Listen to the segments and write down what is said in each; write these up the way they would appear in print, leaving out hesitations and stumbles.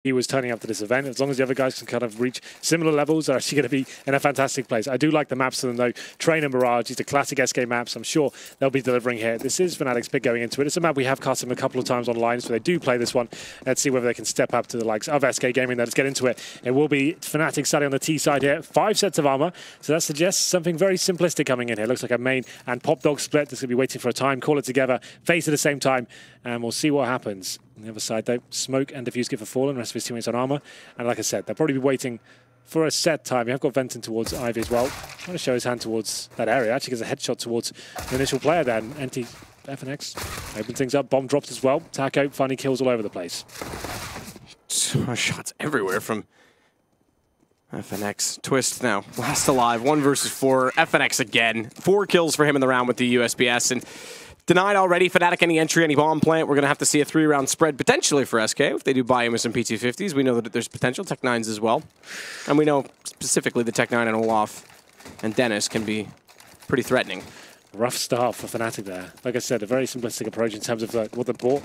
he was turning up to this event. As long as the other guys can kind of reach similar levels, they're actually going to be in a fantastic place. I do like the maps to them though. Train and Mirage, these are classic SK maps. I'm sure they'll be delivering here. This is Fnatic's pick going into it. It's a map we have cast them a couple of times online, so they do play this one. Let's see whether they can step up to the likes of SK Gaming. Let's get into it. It will be Fnatic starting on the T side here. 5 sets of armor, so that suggests something very simplistic coming in here. Looks like a main and pop dog split. This going to be waiting for a time, call it together, face at the same time, and we'll see what happens. On the other side, though, Smoke and Diffuse get for Fallen, the rest of his teammates on armor. And like I said, they'll probably be waiting for a set time. We have got Venton towards Ivy as well. Trying to show his hand towards that area. Actually gets a headshot towards the initial player then. Empty FNX opens things up. Bomb drops as well. Taco finally kills all over the place. Shots everywhere from FNX. Twist now. Last alive. 1 versus 4. FNX again. 4 kills for him in the round with the USBS. And denied already. Fnatic any entry, any bomb plant. We're going to have to see a 3-round spread potentially for SK. If they do buy in with some P250s, we know that there's potential. Tech-9s as well. And we know specifically the Tech-9 and Olaf and Dennis can be pretty threatening. Rough start for Fnatic there. Like I said, a very simplistic approach in terms of what they bought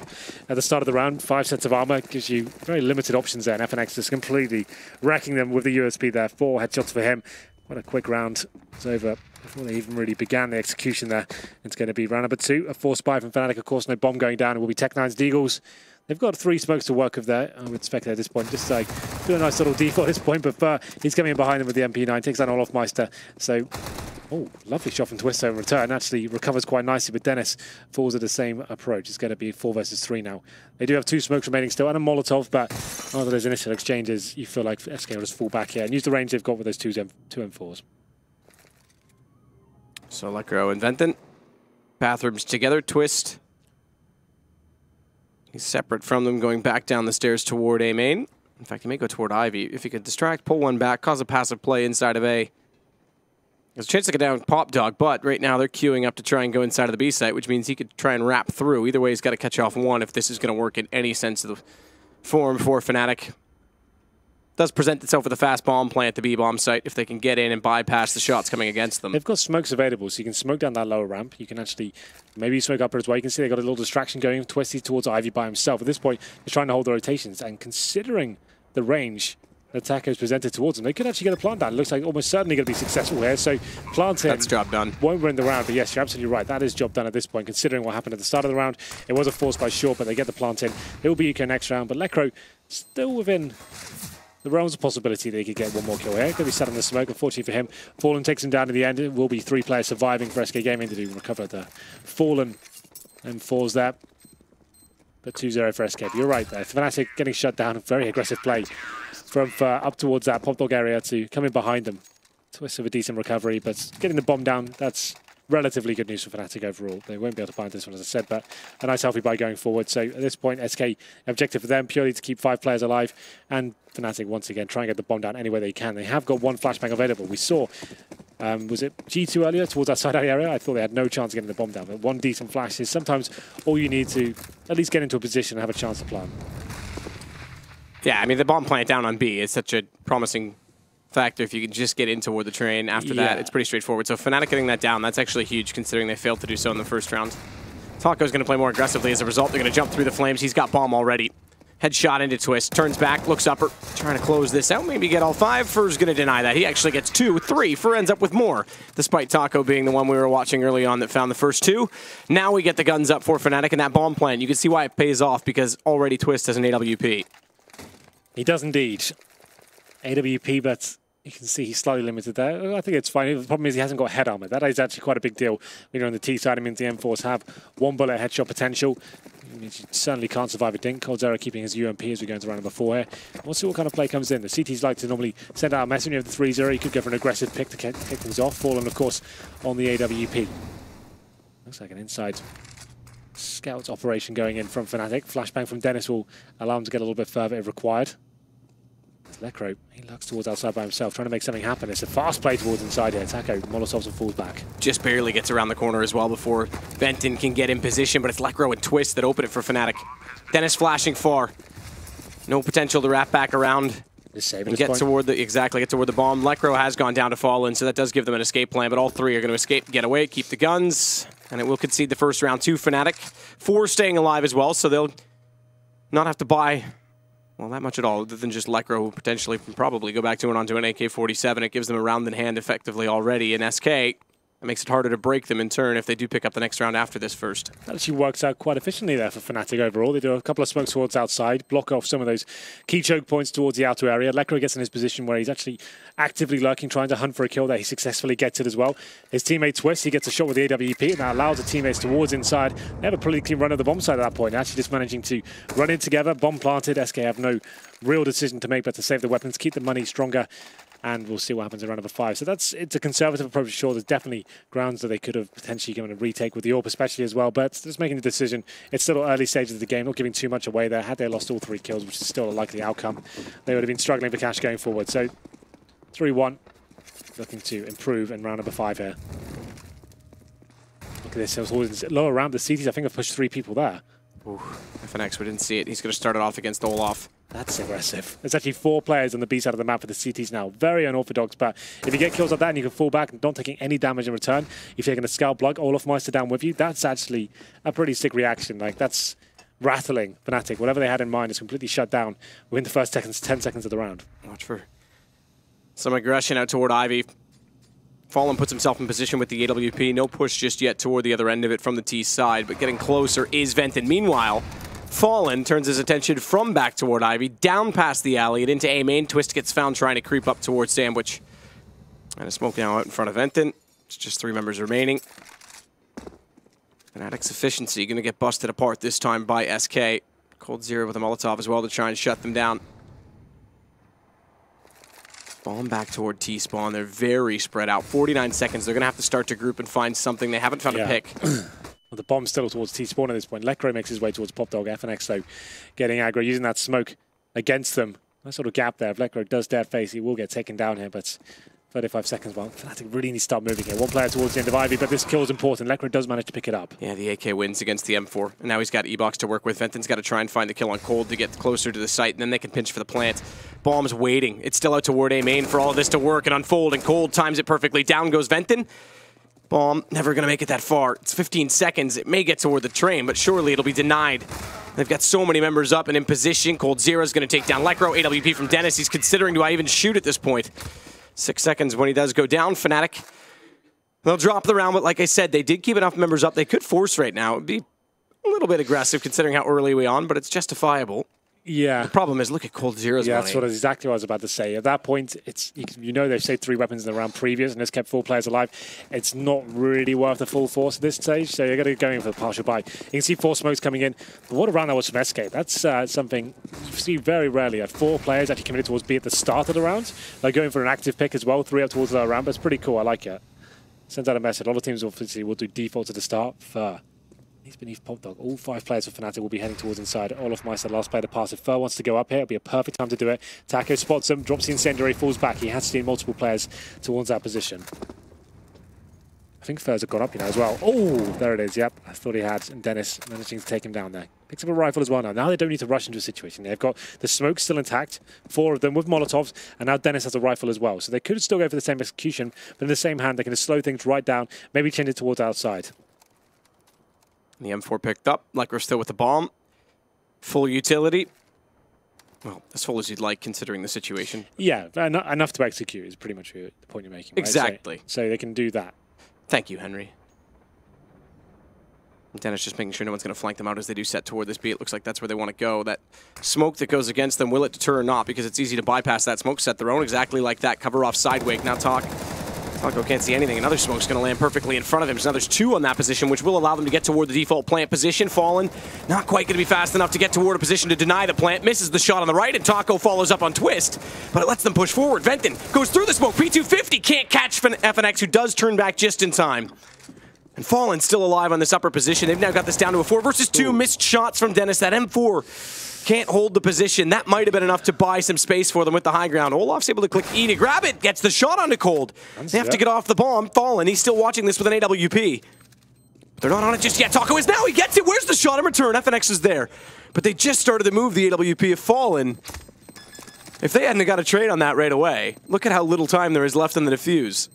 at the start of the round. 5 sets of armor gives you very limited options there. And FNX is completely wrecking them with the USP there. 4 headshots for him. What a quick round. It's over before they even really began the execution there. It's going to be round number 2. A force buy from Fnatic. Of course, no bomb going down. It will be Tech-9's Deagles. They've got 3 smokes to work with there. I would expect at this point, just like do a nice little default at this point. But he's coming in behind him with the MP9, takes down Olaf Meister. So, oh, lovely shot from Twister in return. Actually recovers quite nicely, but Dennis falls at the same approach. It's going to be 4 versus 3 now. They do have 2 smokes remaining still and a Molotov, but after those initial exchanges, you feel like SK will just fall back here and use the range they've got with those 2 M4s. So Lekro and Venton. Bathrooms together. Twist. He's separate from them, going back down the stairs toward A main. In fact, he may go toward Ivy. If he could distract, pull one back, cause a passive play inside of A. There's a chance to get down Pop Dog, but right now they're queuing up to try and go inside of the B site, which means he could try and wrap through. Either way, he's got to catch off one if this is going to work in any sense of the form for Fnatic. Does present itself with a fast bomb plant at the B-bomb site if they can get in and bypass the shots coming against them. They've got smokes available, so you can smoke down that lower ramp. You can actually maybe smoke up as well. You can see they got a little distraction going. Twisty towards Ivy by himself. At this point, he's trying to hold the rotations, and considering the range that Taco's presented towards them, they could actually get a plant down. It looks like almost certainly going to be successful here. So planting, that's job done. Won't win the round, but yes, you're absolutely right. That is job done at this point, considering what happened at the start of the round. It was a force by short, but they get the plant in. It will be Eco next round, but Lekro still within the realms of possibility that he could get one more kill here. Could be sat in the smoke, unfortunately for him. Fallen takes him down in the end. It will be 3 players surviving for SK Gaming to recover the Fallen and falls there. But 2-0 for SK. But you're right there. Fnatic getting shut down. Very aggressive play from up towards that pop dog area to come in behind them. Twist of a decent recovery, but getting the bomb down, that's relatively good news for Fnatic overall. They won't be able to bind this one, as I said, but a nice healthy buy going forward. So at this point, SK objective for them purely to keep 5 players alive, and Fnatic once again try and get the bomb down any way they can. They have got 1 flashbang available. We saw, was it G2 earlier towards that side area? I thought they had no chance of getting the bomb down, but 1 decent flash is sometimes all you need to at least get into a position and have a chance to plant. Yeah, I mean, the bomb plant down on B is such a promising factor. If you can just get in toward the train after that, it's pretty straightforward. So Fnatic getting that down, that's actually huge considering they failed to do so in the first round. Taco's going to play more aggressively as a result. They're going to jump through the flames. He's got bomb already. Headshot into Twist, turns back, looks upper, trying to close this out, maybe get all 5. Fur's going to deny that. He actually gets 2, 3. Fur ends up with more, despite Taco being the one we were watching early on that found the first 2. Now we get the guns up for Fnatic and that bomb plan. You can see why it pays off, because already Twist has an AWP. He does indeed. AWP, but you can see he's slightly limited there. I think it's fine. The problem is he hasn't got head armor. That is actually quite a big deal. When you're on the T side, it means the M4s have 1 bullet headshot potential. It means you certainly can't survive a dink. Coldzera keeping his UMP as we go into round number 4 here. We'll see what kind of play comes in. The CTs like to normally send out a message. When you have the 3-0, you could go for an aggressive pick to kick things off. Fallen, of course, on the AWP. Looks like an inside scout operation going in from Fnatic. Flashbang from Dennis will allow him to get a little bit further if required. Lekro, he looks towards outside by himself, trying to make something happen. It's a fast play towards inside here. Taco Molotovs and falls back. Just barely gets around the corner as well before Venton can get in position, but it's Lekro and Twist that open it for Fnatic. Dennis flashing far. No potential to wrap back around and get toward the bomb. Lekro has gone down to Fallen, so that does give them an escape plan, but all 3 are going to escape, get away, keep the guns, and it will concede the first round to Fnatic. 4 staying alive as well, so they'll not have to buy Well, that much at all, other than just Lecro potentially probably go back to and onto an AK-47. It gives them a round in hand effectively already. And SK, it makes it harder to break them in turn if they do pick up the next round after this first. That actually works out quite efficiently there for fnatic overall. They do a couple of smokes towards outside, block off some of those key choke points towards the outer area. Lecro gets in his position where he's actually actively lurking, trying to hunt for a kill there. He successfully gets it as well. His teammate Twist, he gets a shot with the AWP, and that allows the teammates towards inside. They have a pretty clean run of the bomb side at that point, actually just managing to run in together. Bomb planted. SK have no real decision to make but to save the weapons, keep the money stronger, and we'll see what happens in round number 5. So it's a conservative approach. Sure, there's definitely grounds that they could have potentially given a retake with the AWP especially as well, but just making the decision. It's still early stages of the game, not giving too much away there. Had they lost all 3 kills, which is still a likely outcome, they would have been struggling for cash going forward. So 3-1, looking to improve in round number 5 here. Look at this, it was lower round the CTs. I think I've pushed 3 people there. Ooh, FNX, we didn't see it. He's going to start it off against Olaf. That's aggressive. There's actually 4 players on the B side of the map for the CTs now. Very unorthodox, but if you get kills like that and you can fall back and not taking any damage in return, if you're going to scalp Blug, Olaf Meister down with you, that's actually a pretty sick reaction. Like, that's rattling fnatic. Whatever they had in mind is completely shut down within the first 10 seconds of the round. Watch for some aggression out toward Ivy. Fallen puts himself in position with the AWP. No push just yet toward the other end of it from the T side, but getting closer is Venton. Meanwhile, Fallen turns his attention from back toward Ivy, down past the alley and into A main. Twist gets found trying to creep up towards Sandwich. And a smoke now out in front of Venton. It's just 3 members remaining. fnatic's efficiency going to get busted apart this time by SK. Cold Zero with a Molotov as well to try and shut them down. Bomb back toward T-spawn. They're very spread out. 49 seconds. They're going to have to start to group and find something. They haven't found a pick. Well, the bomb's still towards T-spawn at this point. Lecro makes his way towards Pop Dog. FNX, though, getting aggro, using that smoke against them. That sort of gap there. If Lecro does dare face, he will get taken down here, but 35 seconds. Well, fnatic really need to start moving here. 1 player towards the end of Ivy, but this kill is important. Lecro does manage to pick it up. Yeah, the AK wins against the M4. And now he's got E-Box to work with. Venton's got to try and find the kill on Cold to get closer to the site, and then they can pinch for the plant. Bomb's waiting. It's still out toward A main for all of this to work and unfold, and Cold times it perfectly. Down goes Venton. Bomb never going to make it that far. It's 15 seconds. It may get toward the train, but surely it'll be denied. They've got so many members up and in position. Cold Zero's going to take down Lecro. AWP from Dennis. He's considering, do I even shoot at this point? 6 seconds when he does go down. fnatic, they'll drop the round, but like I said, they did keep enough members up. They could force right now. It would be a little bit aggressive considering how early we're on, but it's justifiable. Yeah. The problem is, look at Cold Zero's money. That's exactly what I was about to say. At that point, it's they've saved 3 weapons in the round previous and it's kept 4 players alive. It's not really worth the full force at this stage, so you're going to go in for the partial buy. You can see 4 smokes coming in. But what a round that was from SK. That's something you see very rarely. 4 players actually committed towards B at the start of the round. They're going for an active pick as well, 3 up towards the round, but it's pretty cool. I like it. Sends out a message. A lot of teams obviously will do defaults at the start. He's beneath Pop Dog. All 5 players for fnatic will be heading towards inside. Olaf Meister, last player to pass. If Fur wants to go up here, it'll be a perfect time to do it. Taco spots him, drops the incendiary, falls back. He has to see multiple players towards that position. I think Furs have gone up, as well. Oh, there it is. Yep, I thought he had. And Dennis managing to take him down there. Picks up a rifle as well now. Now they don't need to rush into a situation. They've got the smoke still intact, 4 of them with Molotovs, and now Dennis has a rifle as well. So they could still go for the same execution, but in the same hand, they can just slow things right down, maybe change it towards outside. The M4 picked up. Lecro still with the bomb. Full utility. Well, as full as you'd like, considering the situation. Yeah, enough to execute is pretty much the point you're making. Right? Exactly. So they can do that. Thank you, Henry. Dennis just making sure no one's going to flank them out as they do set toward this B. It looks like that's where they want to go. That smoke that goes against them, will it deter or not? Because it's easy to bypass that smoke set their own exactly like that. Cover off sidewake. Now Taco can't see anything. Another smoke's going to land perfectly in front of him. So now there's 2 on that position, which will allow them to get toward the default plant position. Fallen, not quite going to be fast enough to get toward a position to deny the plant. Misses the shot on the right, and Taco follows up on Twist, but it lets them push forward. Venton goes through the smoke. P250 can't catch FNX, who does turn back just in time. And Fallen still alive on this upper position. They've now got this down to a 4 versus 2. Missed shots from Dennis. That M4 can't hold the position. That might have been enough to buy some space for them with the high ground. Olaf's able to click E to grab it. Gets the shot onto Cold. They have to get off the bomb. Fallen, he's still watching this with an AWP. They're not on it just yet. Taco is now. He gets it. Where's the shot in return? FNX is there. But they just started to move the AWP of Fallen. If they hadn't got a trade on that right away, look at how little time there is left in the defuse.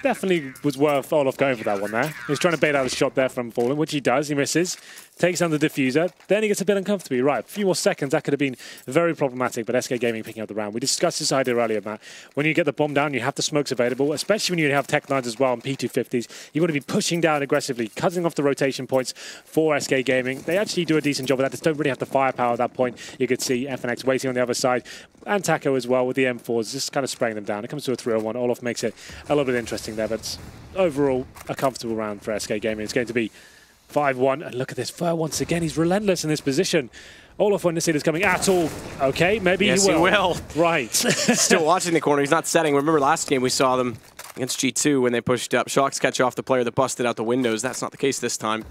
Definitely was worth Olaf going for that one there. He was trying to bait out a shot there from Fallen, which he does. He misses. takes down the diffuser. Then he gets a bit uncomfortable. You're right, a few more seconds, that could have been very problematic, but SK Gaming picking up the round. We discussed this idea earlier, Matt. When you get the bomb down, you have the smokes available, especially when you have Tech 9s as well and P250s. You want to be pushing down aggressively, cutting off the rotation points for SK Gaming. They actually do a decent job of that. Just don't really have the firepower at that point. You could see fnatic waiting on the other side, and Taco as well with the M4s, just kind of spraying them down. It comes to a 3-on-1. Olaf makes it a little bit interesting there, but overall, a comfortable round for SK Gaming. It's going to be 5-1, and look at this Fur once again. He's relentless in this position. Olaf won't see this coming at all. Okay, maybe yes, he will. He will. Right. Still watching the corner. He's not setting. Remember last game we saw them against G2 when they pushed up. Shocks catch off the player that busted out the windows. That's not the case this time.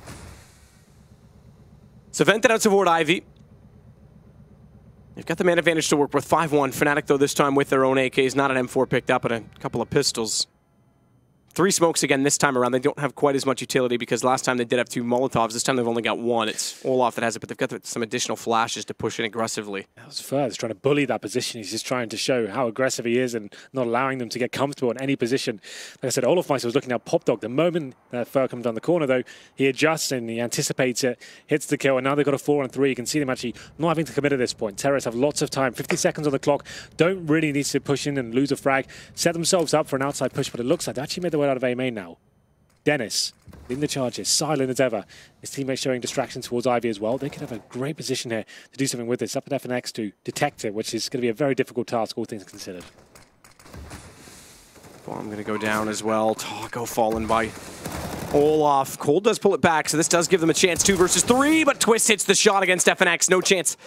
So vented out toward Ivy. They've got the man advantage to work with. 5-1. fnatic, though, this time with their own AKs. Not an M4 picked up, but a couple of pistols. 3 smokes again this time around. They don't have quite as much utility because last time they did have 2 Molotovs. This time they've only got 1. It's Olaf that has it, but they've got some additional flashes to push in aggressively. That was Fur. He's trying to bully that position. He's just trying to show how aggressive he is and not allowing them to get comfortable in any position. Like I said, Olaf was looking at Pop Dog. The moment that Fur comes down the corner, though, he adjusts and he anticipates it, hits the kill, and now they've got a 4-on-3. You can see them actually not having to commit at this point. Terrorists have lots of time. 50 seconds on the clock. Don't really need to push in and lose a frag. Set themselves up for an outside push, but it looks like they actually made their way out of A main now. Dennis in the charges, silent as ever. His teammates showing distraction towards Ivy as well. They could have a great position here to do something with this. Up at fnatic to detect it, which is going to be a very difficult task, all things considered. Bomb going to go down as well. Taco fallen by Olaf. Cold does pull it back, so this does give them a chance. 2 versus 3, but Twist hits the shot against fnatic. No chance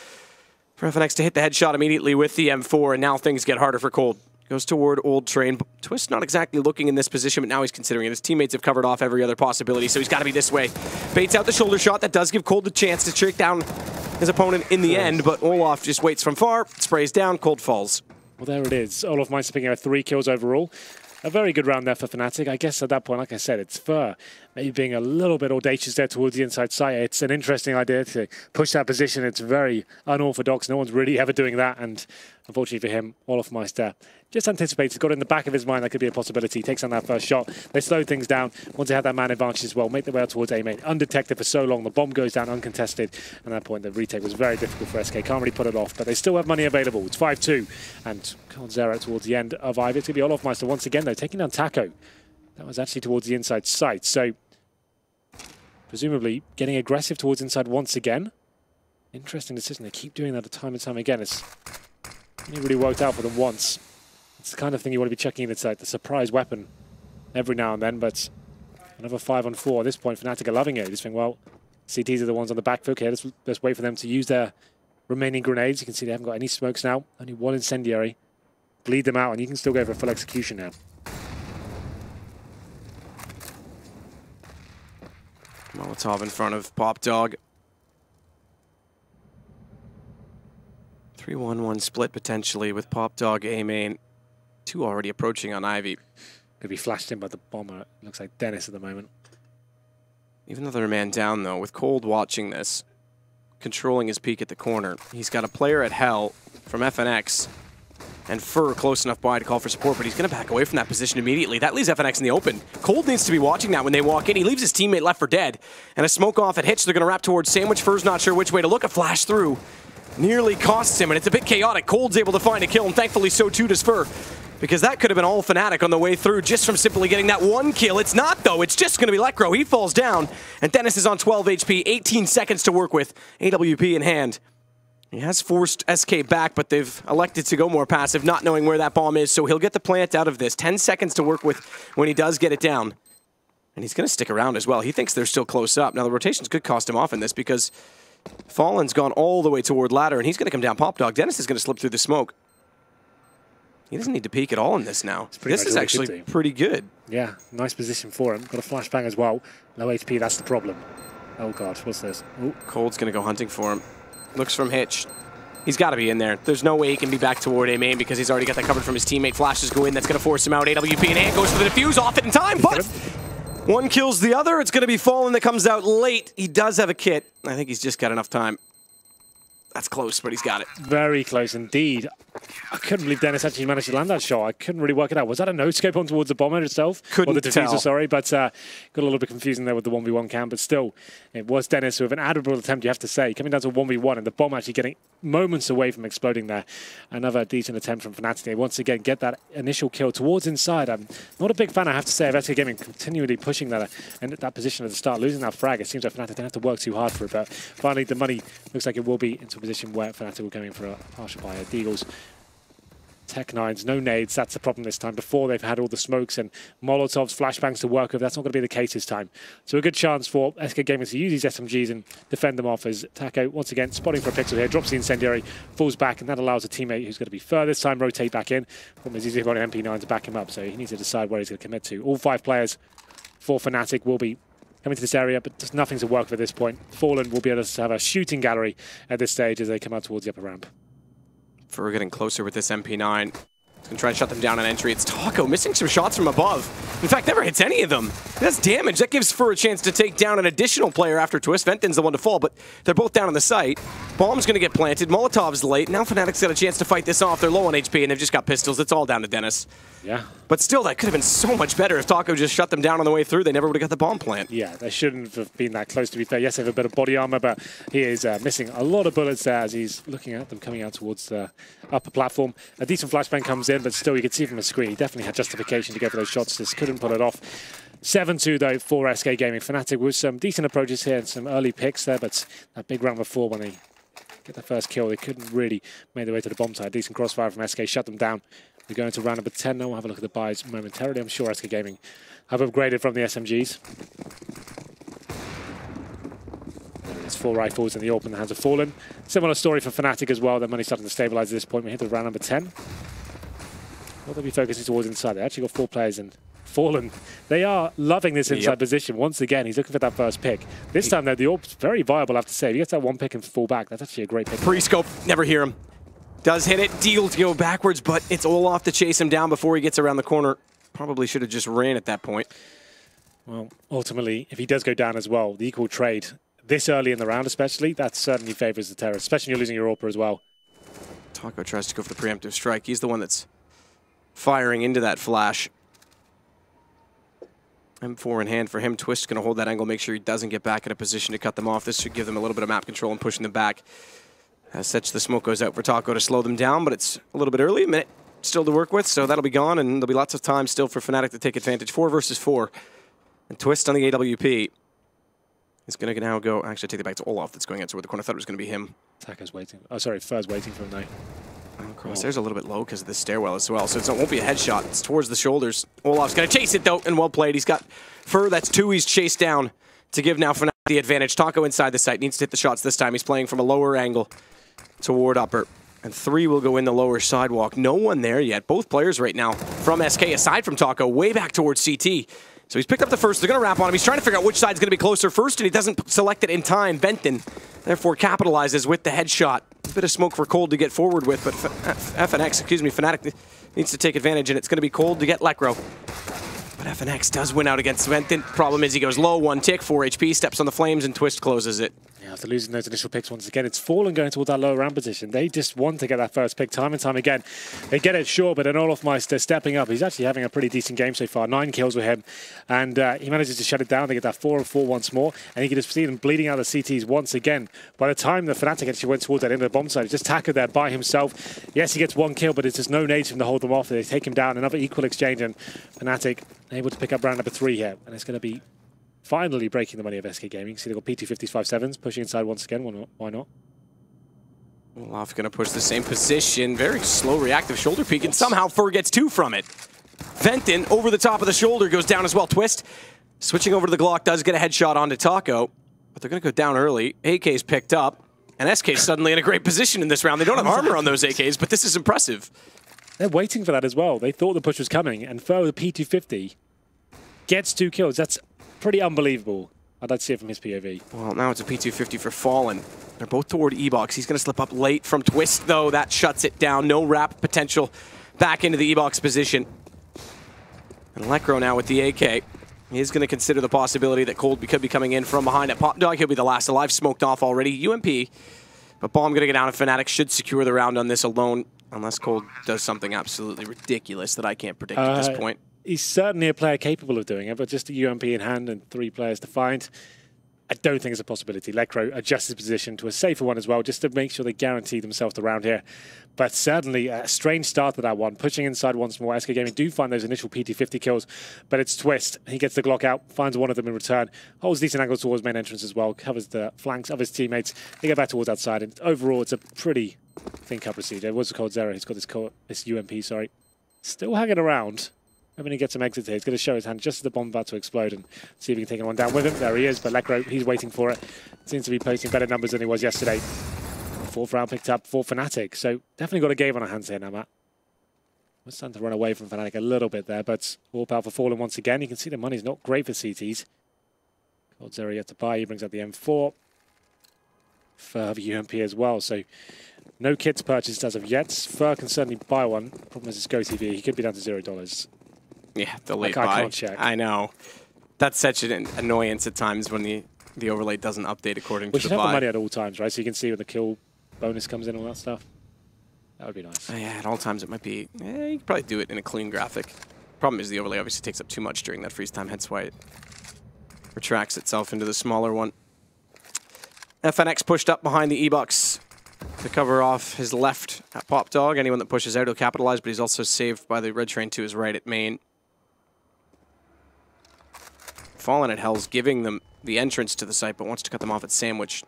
for fnatic to hit the headshot immediately with the M4, and now things get harder for Cold. Goes toward Old Train. Twist not exactly looking in this position, but now he's considering it. His teammates have covered off every other possibility, so he's got to be this way. Baits out the shoulder shot. That does give Cold the chance to trick down his opponent in the end, but Olaf just waits from far, sprays down, Cold falls. Well, there it is. Olaf Meister picking out 3 kills overall. A very good round there for fnatic. I guess at that point, like I said, it's Fur maybe being a little bit audacious there towards the inside side. It's an interesting idea to push that position. It's very unorthodox. No one's really ever doing that. And unfortunately for him, Olaf Meister just anticipates, got in the back of his mind that could be a possibility. Takes on that first shot. They slow things down. Once they have that man advantage as well, make their way out towards A main. Undetected for so long. The bomb goes down uncontested. And at that point, the retake was very difficult for SK. Can't really put it off, but they still have money available. It's 5-2. And Cold Zero towards the end of Ivy. It's going to be Olaf Meister once again, though, taking down Taco. That was actually towards the inside site. So, presumably, getting aggressive towards inside once again. Interesting decision. They keep doing that time and time again. It's only really worked out for them once. It's the kind of thing you want to be checking in. It's like the surprise weapon every now and then, but another 5-on-4 at this point. fnatic are loving it. You just think, well, CTs are the ones on the back foot here. Let's wait for them to use their remaining grenades. You can see they haven't got any smokes now. Only 1 incendiary. Bleed them out, and you can still go for full execution now. Molotov in front of Pop Dog. 3-1-1 split potentially with Pop Dog A main. 2 already approaching on Ivy. Could be flashed in by the bomber. It looks like Dennis at the moment. Even though they're a man down, though, with Cold watching this, controlling his peak at the corner, he's got a player at Hell from fnatic and Fur close enough by to call for support, but he's going to back away from that position immediately. That leaves fnatic in the open. Cold needs to be watching that when they walk in. He leaves his teammate left for dead, and a smoke off at Hitch. They're going to wrap towards Sandwich. Fur's not sure which way to look. A flash through nearly costs him, and it's a bit chaotic. Cold's able to find a kill, and thankfully so too does Fur, because that could have been all fnatic on the way through just from simply getting that 1 kill. It's not, though. It's just going to be Lecro. He falls down, and Dennis is on 12 HP, 18 seconds to work with, AWP in hand. He has forced SK back, but they've elected to go more passive, not knowing where that bomb is, so he'll get the plant out of this. 10 seconds to work with when he does get it down. And he's going to stick around as well. He thinks they're still close up. Now, the rotations could cost him off in this because Fallen's gone all the way toward ladder, and he's going to come down Pop Dog. Dennis is going to slip through the smoke. He doesn't need to peek at all in this now. This is actually pretty good. Yeah, nice position for him. Got a flashbang as well. Low HP, that's the problem. Oh, God, what's this? Ooh. Cold's going to go hunting for him. Looks from Hitch. He's got to be in there. There's no way he can be back toward A main because he's already got that covered from his teammate. Flashes go in. That's going to force him out. AWP in hand goes for the defuse. Off it in time, but one kills the other. It's going to be Fallen that comes out late. He does have a kit. I think he's just got enough time. That's close, but he's got it. Very close indeed. I couldn't believe Dennis actually managed to land that shot. I couldn't really work it out. Was that a no-scope on towards the bomber itself? Couldn't or the diffuser, tell. sorry. But got a little bit confusing there with the 1v1 cam. But still, it was Dennis with an admirable attempt, you have to say. Coming down to 1v1 and the bomb actually getting moments away from exploding there. Another decent attempt from fnatic. They once again get that initial kill towards inside. I'm not a big fan, I have to say, of SK Gaming continually pushing that and that position at the start. Losing that frag, it seems like fnatic don't have to work too hard for it. But finally, the money looks like it will be into a position where fnatic will go in for a partial buy. Deagles. Tech 9s, no nades, that's the problem this time. Before they've had all the smokes and Molotovs, flashbangs to work with, that's not going to be the case this time. So a good chance for SK Gaming to use these SMGs and defend them off as Taco, once again, spotting for a pixel here, drops the incendiary, falls back, and that allows a teammate who's going to be furthest time rotate back in. Problem is he's got an MP9 to back him up, so he needs to decide where he's going to commit to. All 5 players for fnatic will be coming to this area, but just nothing to work with at this point. Fallen will be able to have a shooting gallery at this stage as they come out towards the upper ramp. We're getting closer with this MP9. He's gonna try and shut them down on entry. It's Taco missing some shots from above. In fact, never hits any of them. That's damage. That gives Fur a chance to take down an additional player after Twist. Venton's the one to fall, but they're both down on the site. Bomb's gonna get planted. Molotov's late. Now Fnatic's got a chance to fight this off. They're low on HP and they've just got pistols. It's all down to Dennis. Yeah. But still, that could have been so much better if Taco just shut them down on the way through. They never would have got the bomb plant. Yeah, they shouldn't have been that close, to be fair. Yes, they have a bit of body armor, but he is missing a lot of bullets there as he's looking at them coming out towards the upper platform. A decent flashbang comes in, but still you can see from the screen, he definitely had justification to go for those shots. Just couldn't pull it off. 7-2 though for SK Gaming. fnatic with some decent approaches here and some early picks there, but that big round before when they get the first kill, they couldn't really make their way to the bomb side. Decent crossfire from SK, shut them down. We're going to round number 10 now. We'll have a look at the buys momentarily. I'm sure SK Gaming have upgraded from the SMGs. There's 4 rifles in the open, the hands have fallen. Similar story for fnatic as well. Their money's starting to stabilize at this point. We hit the round number 10. What they'll be focusing towards inside. They actually got 4 players and Fallen. They are loving this inside position. Once again, he's looking for that first pick. This time, though, the orb's very viable, I have to say. If he gets that 1 pick and fall back, that's actually a great pick. Pre-scope, never hear him. Does hit it, deal to go backwards, but it's Olaf to chase him down before he gets around the corner. Probably should have just ran at that point. Well, ultimately, if he does go down as well, the equal trade, this early in the round especially, that certainly favors the terrorists, especially when you're losing your AWPer as well. Taco tries to go for the preemptive strike. He's the one that's firing into that flash. M4 in hand for him. Twist going to hold that angle, make sure he doesn't get back in a position to cut them off. This should give them a little bit of map control and pushing them back. As such, the smoke goes out for Taco to slow them down, but it's a little bit early, a minute still to work with, so that'll be gone, and there'll be lots of time still for fnatic to take advantage. 4 versus 4. And Twist on the AWP is going to now go, actually take it back to Olaf that's going out toward the corner. I thought it was going to be him. Taco's waiting. Oh, sorry, Fur's waiting for him now. Crosshair's a little bit low because of the stairwell as well, so it won't be a headshot. It's towards the shoulders. Olaf's going to chase it, though, and well played. He's got Fur, that's 2 he's chased down to give now fnatic the advantage. Taco inside the site, needs to hit the shots this time. He's playing from a lower angle toward upper. And 3 will go in the lower sidewalk. No one there yet. Both players right now from SK, aside from Taco, way back towards CT. So he's picked up the first. They're going to wrap on him. He's trying to figure out which side's going to be closer first, and he doesn't select it in time. Benton, therefore, capitalizes with the headshot. A bit of smoke for Cold to get forward with, but fnatic needs to take advantage, and it's going to be Cold to get Lekro. But FNX does win out against Benton. Problem is he goes low, 1 tick, 4 HP, steps on the flames, and Twist closes it. Yeah, after losing those initial picks once again, it's Fallen going towards that lower round position. They just want to get that first pick time and time again. They get it sure, but then Olafmeister stepping up. He's actually having a pretty decent game so far. 9 kills with him, and he manages to shut it down. They get that 4 and 4 once more, and you can just see them bleeding out the CTs once again. By the time the fnatic actually went towards that end of the bomb side, he just tackled there by himself. Yes, he gets 1 kill, but it's just no nades for him to hold them off. They take him down. Another equal exchange, and fnatic able to pick up round number 3 here, and it's going to be finally breaking the money of SK Gaming. See, they've got P250s, 5.7s, pushing inside once again. Why not? Olaf going to push the same position. Very slow reactive shoulder peek, and somehow Fur gets 2 from it. Venton over the top of the shoulder goes down as well. Twist switching over to the Glock does get a headshot onto Taco, but they're going to go down early. AK's picked up, and SK's suddenly in a great position in this round. They don't have armor on those AKs, but this is impressive. They're waiting for that as well. They thought the push was coming, and Fur with P250 gets 2 kills. That's pretty unbelievable. I'd like to see it from his POV. Well, now it's a P250 for Fallen. They're both toward E-Box. He's going to slip up late from Twist, though. That shuts it down. No wrap potential back into the E-Box position. And Lekro now with the AK. He's going to consider the possibility that Cold could be coming in from behind at Pop Dog. He'll be the last alive, smoked off already. UMP. But Bomb going to get down, and fnatic should secure the round on this alone. Unless Cold does something absolutely ridiculous that I can't predict at this point. He's certainly a player capable of doing it, but just a UMP in hand and 3 players to find, I don't think it's a possibility. Lekro adjusts his position to a safer one as well, just to make sure they guarantee themselves the round here. But certainly a strange start to that one. Pushing inside once more. SK Gaming do find those initial PT50 kills, but it's Twist. He gets the Glock out, finds one of them in return, holds decent angle towards main entrance as well, covers the flanks of his teammates. They get back towards outside, and overall it's a pretty think-up procedure. It was a Cold Zero. He's got this UMP, sorry. Still hanging around. Hoping he gets some exit here. He's going to show his hand just as the bomb about to explode and see if he can take one down with him. There he is, but Lekro, he's waiting for it. Seems to be posting better numbers than he was yesterday. 4th round picked up for fnatic, so definitely got a game on our hands here now, Matt. We're starting to run away from fnatic a little bit there, but all power for Fallen once again. You can see the money's not great for CTs. Cold Zero yet to buy. He brings out the M4. Fur UMP as well, so no kits purchased as of yet. Fur can certainly buy one. Problem is it's GoTV. He could be down to $0. Yeah, the late buy. I know. That's such an annoyance at times when the overlay doesn't update according to the buy. We should have the money at all times, right? So you can see when the kill bonus comes in and all that stuff. That would be nice. Yeah, at all times it might be... you could probably do it in a clean graphic. Problem is the overlay obviously takes up too much during that freeze time, hence why it retracts itself into the smaller one. FNX pushed up behind the E-Bucks to cover off his left at Pop Dog. Anyone that pushes out will capitalize, but he's also saved by the Red Train to his right at main. Fallen at Hell's giving them the entrance to the site, but wants to cut them off at Sandwich.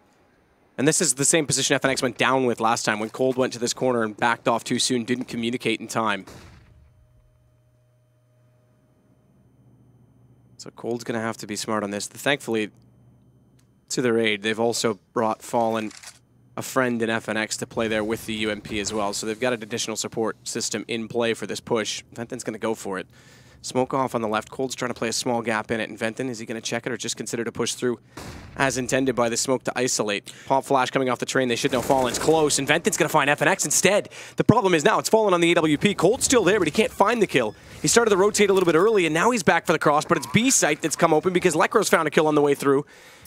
And this is the same position FNX went down with last time when Cold went to this corner and backed off too soon, didn't communicate in time. So Cold's going to have to be smart on this. Thankfully, to their aid, they've also brought Fallen a friend in FNX to play there with the UMP as well. So they've got an additional support system in play for this push. Venton's going to go for it. Smoke off on the left. Cold's trying to play a small gap in it. And Venton, is he going to check it or just consider to push through as intended by the smoke to isolate? Pop flash coming off the train. They should know Fallen's close. And Venton's going to find FNX instead. The problem is now it's Fallen on the AWP. Cold's still there, but he can't find the kill. He started to rotate a little bit early, and now he's back for the cross, but it's B site that's come open because Lekro's found a kill on the way through.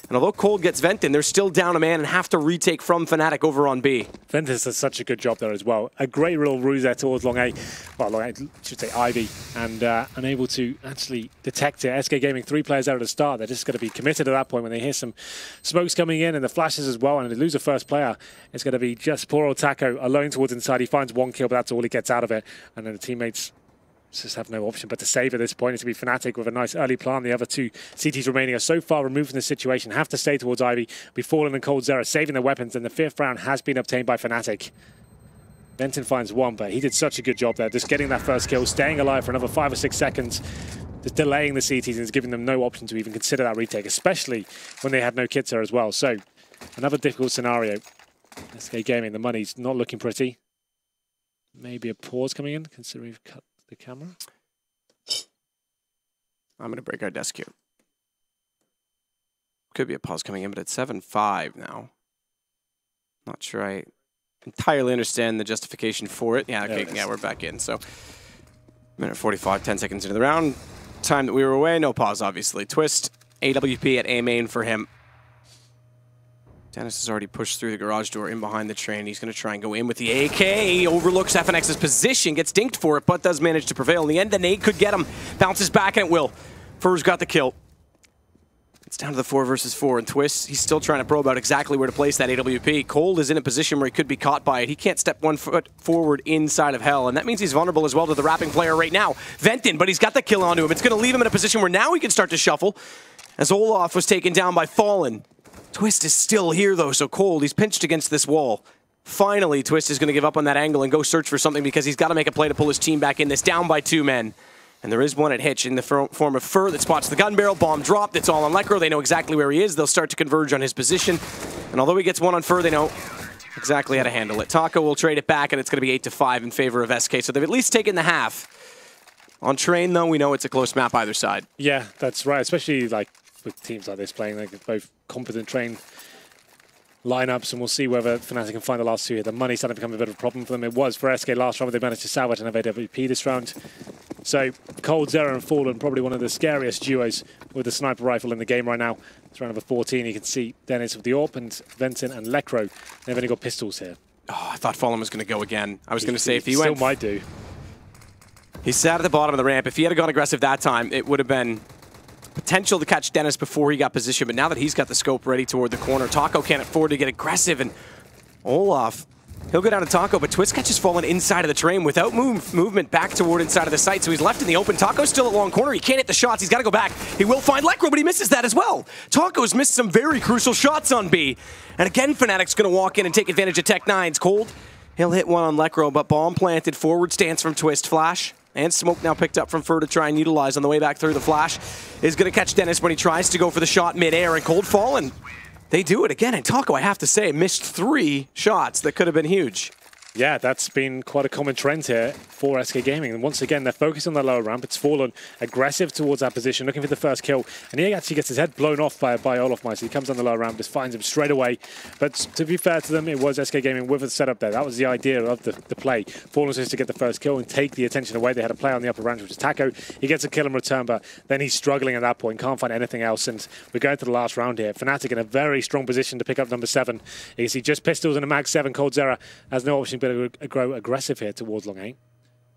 And although Cold gets Venton, they're still down a man and have to retake from fnatic over on B. Venton does such a good job there as well. A great little ruse there towards long A. Well, long A, I should say Ivy. And unable to actually detect it. SK Gaming, 3 players out at the start. They're just going to be committed at that point when they hear some smokes coming in and the flashes as well. And they lose a first player. It's going to be just poor old Taco alone towards inside. He finds 1 kill, but that's all he gets out of it. And then the teammates just have no option but to save at this point. It's to be fnatic with a nice early plan. The other 2 CTs remaining are so far removed from this situation, have to stay towards Ivy. Be Fallen and Cold Zero saving their weapons, and the 5th round has been obtained by fnatic. Venton finds 1, but he did such a good job there, just getting that first kill, staying alive for another 5 or 6 seconds, just delaying the CTs and giving them no option to even consider that retake, especially when they had no kits there as well. So another difficult scenario. SK Gaming, the money's not looking pretty. Maybe a pause coming in, considering we've cut the camera. I'm going to break our desk here. Could be a pause coming in, but it's 7-5 now. Not sure I entirely understand the justification for it. Yeah, okay, yeah, we're back in. So, minute 45, 10 seconds into the round. Time that we were away, no pause, obviously. Twist, AWP at A main for him. Dennis has already pushed through the garage door in behind the train. He's going to try and go in with the AK. He overlooks FNX's position, gets dinked for it, but does manage to prevail. In the end, the nade could get him. Bounces back, and it will. Fur's got the kill. It's down to the 4 versus 4, and Twist, he's still trying to probe out exactly where to place that AWP. Cold is in a position where he could be caught by it. He can't step 1 foot forward inside of Hell, and that means he's vulnerable as well to the wrapping player right now. Venton, but he's got the kill onto him. It's going to leave him in a position where now he can start to shuffle, as Olaf was taken down by Fallen. Twist is still here, though, so Cold, he's pinched against this wall. Finally, Twist is going to give up on that angle and go search for something because he's got to make a play to pull his team back in this, down by 2 men. And there is one at Hitch in the form of Fur that spots the gun barrel. Bomb dropped. It's all on Lekro. They know exactly where he is. They'll start to converge on his position. And although he gets 1 on Fur, they know exactly how to handle it. Taco will trade it back, and it's going to be 8-5 in favor of SK. So they've at least taken the half. On Train, though, we know it's a close map either side. Yeah, that's right. Especially like with teams like this playing like both competent Train lineups, and we'll see whether fnatic can find the last 2 here. The money's starting to become a bit of a problem for them. It was for SK last round, but they managed to salvage another AWP this round. So Cold Zero and Fallen, probably one of the scariest duos with the sniper rifle in the game right now. It's round number 14. You can see Dennis with the AWP and Venton and Lekro. They've only got pistols here. Oh, I thought Fallen was going to go again. I was going to say if he still went... might do. He sat at the bottom of the ramp. If he had gone aggressive that time, it would have been potential to catch Dennis before he got positioned. But now that he's got the scope ready toward the corner, Taco can't afford to get aggressive. And Olaf, he'll go down to Taco, but Twist catches Fallen inside of the train without movement back toward inside of the site. So he's left in the open. Taco's still at long corner. He can't hit the shots. He's got to go back. He will find Lekro, but he misses that as well. Taco's missed some very crucial shots on B. And again, Fnatic's going to walk in and take advantage of Tech9's Cold. He'll hit one on Lekro, but bomb planted. Forward stance from Twist. Flash. And smoke now picked up from Fur to try and utilize on the way back through. The flash is going to catch Dennis when he tries to go for the shot mid-air, and Cold Fallen. They do it again, and Taco, I have to say, missed 3 shots that could have been huge. Yeah, that's been quite a common trend here for SK Gaming. And once again, they're focused on the lower ramp. It's Fallen aggressive towards that position, looking for the first kill. And he actually gets his head blown off by Olaf Meister. He comes on the lower ramp, just finds him straight away. But to be fair to them, it was SK Gaming with the setup there. That was the idea of the play. Fallen was just to get the first kill and take the attention away. They had a play on the upper ramp, which is Taco. He gets a kill in return, but then he's struggling at that point. Can't find anything else. And we're going to the last round here. Fnatic in a very strong position to pick up number 7. You can see just pistols and a mag 7. Cold Zera has no option but to grow aggressive here towards long A.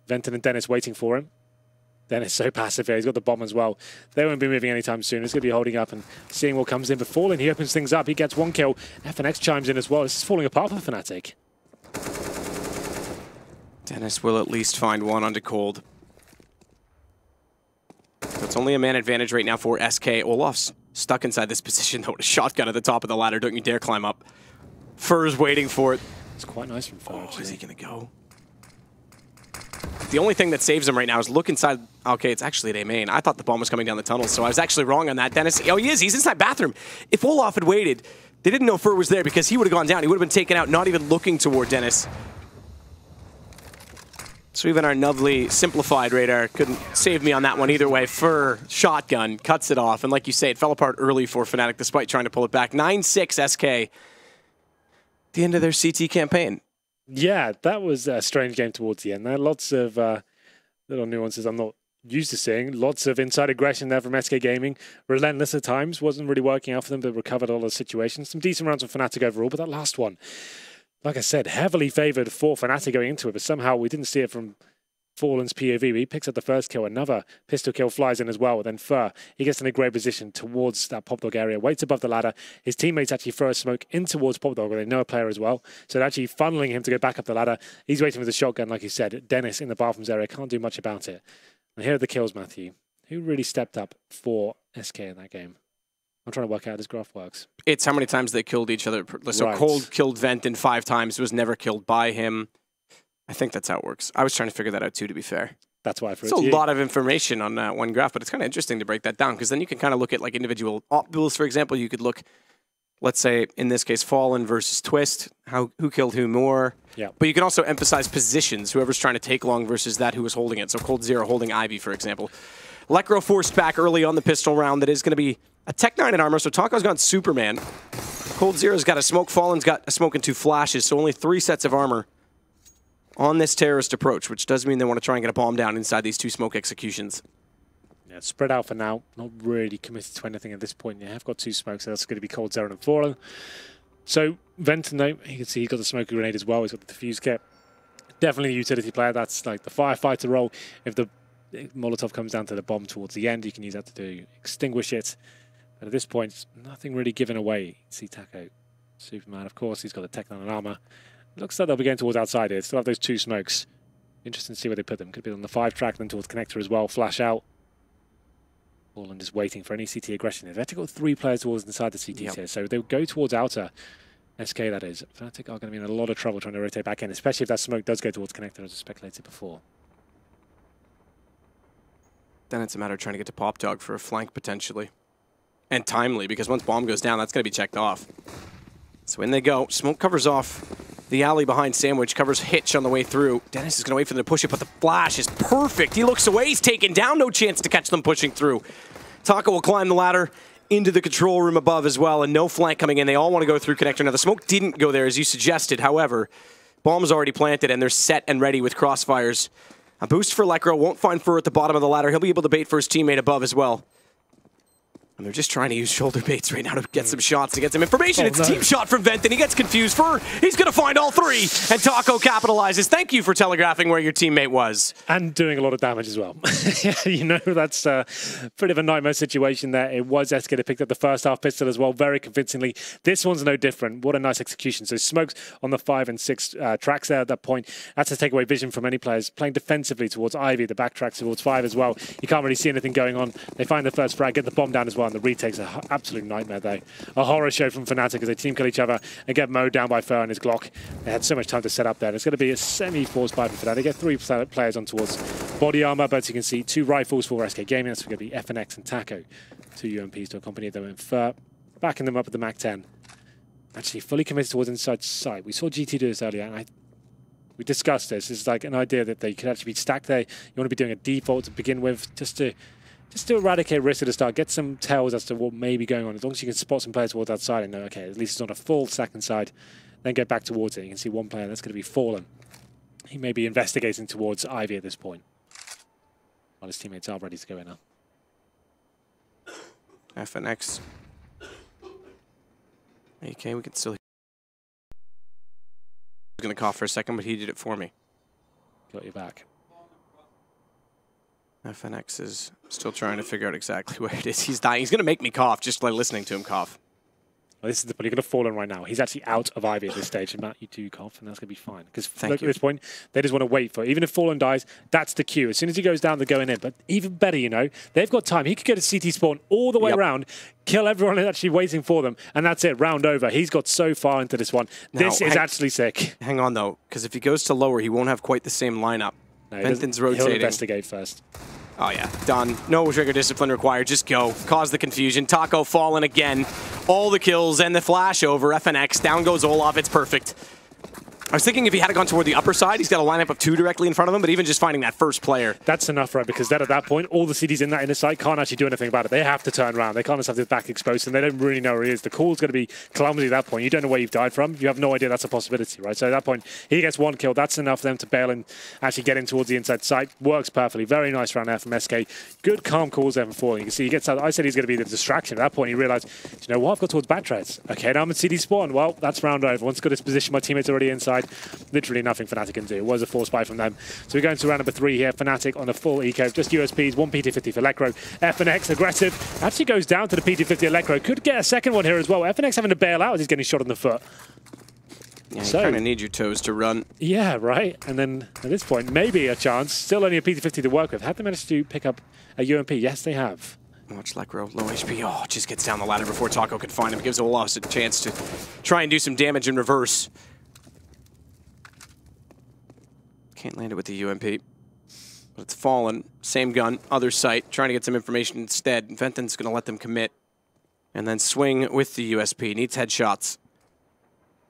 Venton and Dennis waiting for him. Dennis so passive here. He's got the bomb as well. They won't be moving anytime soon. It's going to be holding up and seeing what comes in. But Fallen, he opens things up. He gets 1 kill. FNX chimes in as well. This is falling apart for Fnatic. Dennis will at least find one onto Cold. So it's only a man advantage right now for SK. Olaf's stuck inside this position though with a shotgun at the top of the ladder. Don't you dare climb up. Fur's waiting for it. It's quite nice from Fur. Oh, is he going to go? The only thing that saves him right now is look inside. Okay, it's actually at A main. I thought the bomb was coming down the tunnel, so I was actually wrong on that. Dennis, oh, he is. He's inside bathroom. If Olaf had waited, they didn't know Fur was there because he would have gone down. He would have been taken out, not even looking toward Dennis. So even our lovely simplified radar couldn't save me on that one either way. Fur, shotgun, cuts it off. And like you say, it fell apart early for Fnatic despite trying to pull it back. 9-6 SK. The end of their CT campaign. Yeah, that was a strange game towards the end. There are lots of little nuances I'm not used to seeing. Lots of inside aggression there from SK Gaming. Relentless at times. Wasn't really working out for them, but recovered all the situations. Some decent rounds from Fnatic overall, but that last one, like I said, heavily favoured for Fnatic going into it, but somehow we didn't see it from Fallen's POV. He picks up the first kill. Another pistol kill flies in as well. Then Fur, he gets in a great position towards that Pop Dog area, waits above the ladder. His teammates actually throw a smoke in towards Pop Dog, where they know a player as well. So they're actually funneling him to go back up the ladder. He's waiting for the shotgun, like you said. Dennis in the bathrooms area can't do much about it. And here are the kills, Matthew. Who really stepped up for SK in that game? I'm trying to work out how this graph works. It's how many times they killed each other. So Right. Cold killed Venton 5 times, was never killed by him. I think that's how it works. I was trying to figure that out too, to be fair. That's why I threw It's it to a you. lot of information on that one graph, but it's kind of interesting to break that down because then you can kind of look at like individual op duels, for example. You could look, let's say, in this case, Fallen versus Twist, who killed who more. Yeah. But you can also emphasize positions, whoever's trying to take long versus that who was holding it. So Cold Zero holding Ivy, for example. Lekro forced back early on the pistol round. That is going to be a Tech9 in armor, so Taco's gone Superman. Cold Zero's got a smoke. Fallen's got a smoke and 2 flashes, so only 3 sets of armor on this terrorist approach, which does mean they want to try and get a bomb down inside these 2 smoke executions. Yeah, spread out for now. Not really committed to anything at this point. You have got 2 smokes, so that's going to be Cold Zero and Fallen. So Venton, though, you can see he got the smoke grenade as well. He's got the defuse kit. Definitely a utility player. That's like the firefighter role. If the Molotov comes down to the bomb towards the end, you can use that to extinguish it. But at this point, nothing really given away. See Taco, Superman, of course, he's got the Tech9 and armor. Looks like they'll be going towards outside here. Still have those 2 smokes. Interesting to see where they put them. Could be on the 5 track, then towards connector as well. Flash out. Fallen just waiting for any CT aggression. They've actually got 3 players towards inside the CT here, so they'll go towards outer. SK, that is. Fnatic are going to be in a lot of trouble trying to rotate back in, especially if that smoke does go towards connector, as I speculated before. Then it's a matter of trying to get to Pop Dog for a flank, potentially. And timely, because once bomb goes down, that's going to be checked off. So in they go. Smoke covers off the alley behind Sandwich, covers Hitch on the way through. Dennis is going to wait for them to push it, but the flash is perfect. He looks away. He's taken down. No chance to catch them pushing through. Taco will climb the ladder into the control room above as well, and no flank coming in. They all want to go through connector. Now, the smoke didn't go there, as you suggested. However, bomb's already planted, and they're set and ready with crossfires. A boost for Lekro. Won't find Fur at the bottom of the ladder. He'll be able to bait for his teammate above as well. And they're just trying to use shoulder baits right now to get some shots, to get some information. It's team shot from Vent, and he gets confused. He's going to find all three, and Taco capitalizes. Thank you for telegraphing where your teammate was. And doing a lot of damage as well. You know, that's a bit of a nightmare situation there. It was SK that picked up the first half pistol as well, very convincingly. This one's no different. What a nice execution. So smokes on the 5 and 6 tracks there at that point. That's to take away vision from any players. Playing defensively towards Ivy, the back tracks towards 5 as well. You can't really see anything going on. They find the first frag, get the bomb down as well. And the retake's an absolute nightmare though. A horror show from fnatic as they team kill each other and get mowed down by Fer and his Glock. They had so much time to set up there. And it's going to be a semi-forced buy for that. They get 3 players on towards body armor, but as you can see, 2 rifles for SK Gaming. That's going to be FNX and Taco. 2 UMPs to accompany them, and Fer backing them up at the Mac 10. Actually fully committed towards inside sight. We saw GT do this earlier, and we discussed this. It's like an idea that they could actually be stacked there. You want to be doing a default to begin with, just to eradicate risk at the start, get some tells as to what may be going on. As long as you can spot some players towards that side and know, okay, at least it's not a full stack inside, then get back towards it. You can see one player that's going to be Fallen. He may be investigating towards Ivy at this point, while his teammates are ready to go in now. FNX. Okay, we can still hear. I was going to cough for a second, but he did it for me. Got you back. FNX is still trying to figure out exactly where it is. He's dying. He's going to make me cough just by listening to him cough. Well, this is the point. You're going to fall in right now. He's actually out of Ivy at this stage. And Matt, you do cough, and that's going to be fine. Because look, at this point, they just want to wait for it. Even if Fallen dies, that's the cue. As soon as he goes down, they're going in. But even better, you know, they've got time. He could get a CT spawn all the way around, kill everyone that's actually waiting for them, and that's it. Round over. He's got so far into this one. This is actually sick. Hang on, though, because if he goes to lower, he won't have quite the same lineup. No, Benton's rotating. He'll investigate first. Oh, yeah. Done. No trigger discipline required. Just go. Cause the confusion. Taco fallen again. All the kills and the flash over. FNX. Down goes Olaf. It's perfect. I was thinking if he had gone toward the upper side, he's got a lineup of 2 directly in front of him, but even just finding that first player. That's enough, right? Because then at that point, all the CDs in that inner side can't actually do anything about it. They have to turn around. They can't just have their back exposed, and they don't really know where he is. The call's going to be clumsy at that point. You don't know where you've died from. You have no idea that's a possibility, right? So at that point, he gets 1 kill. That's enough for them to bail and actually get in towards the inside side. Works perfectly. Very nice round there from SK. Good, calm calls there from Falling. You can see he gets out. I said he's going to be the distraction. At that point, he realized, you know what? I've got towards backtracks. Okay, now I'm at CD spawn. Well, that's round over. Once got his position, my teammate's already inside. Literally nothing fnatic can do. It was a force buy from them. So we're going to round number 3 here. fnatic on a full eco, just USPs, 1 PT50 for Lekro. FNX aggressive, actually goes down to the PT50 of Lekro. Could get a second one here as well. FNX having to bail out as he's getting shot in the foot. Yeah, you kind of need your toes to run. Yeah, right. And then at this point, maybe a chance. Still only a PT50 to work with. Have they managed to pick up a UMP? Yes, they have. Watch Lekro, low HP. Oh, just gets down the ladder before Taco can find him. Gives Olaf a chance to try and do some damage in reverse. Can't land it with the UMP. But it's Fallen. Same gun, other site. Trying to get some information instead. Venton's going to let them commit. And then swing with the USP. Needs headshots.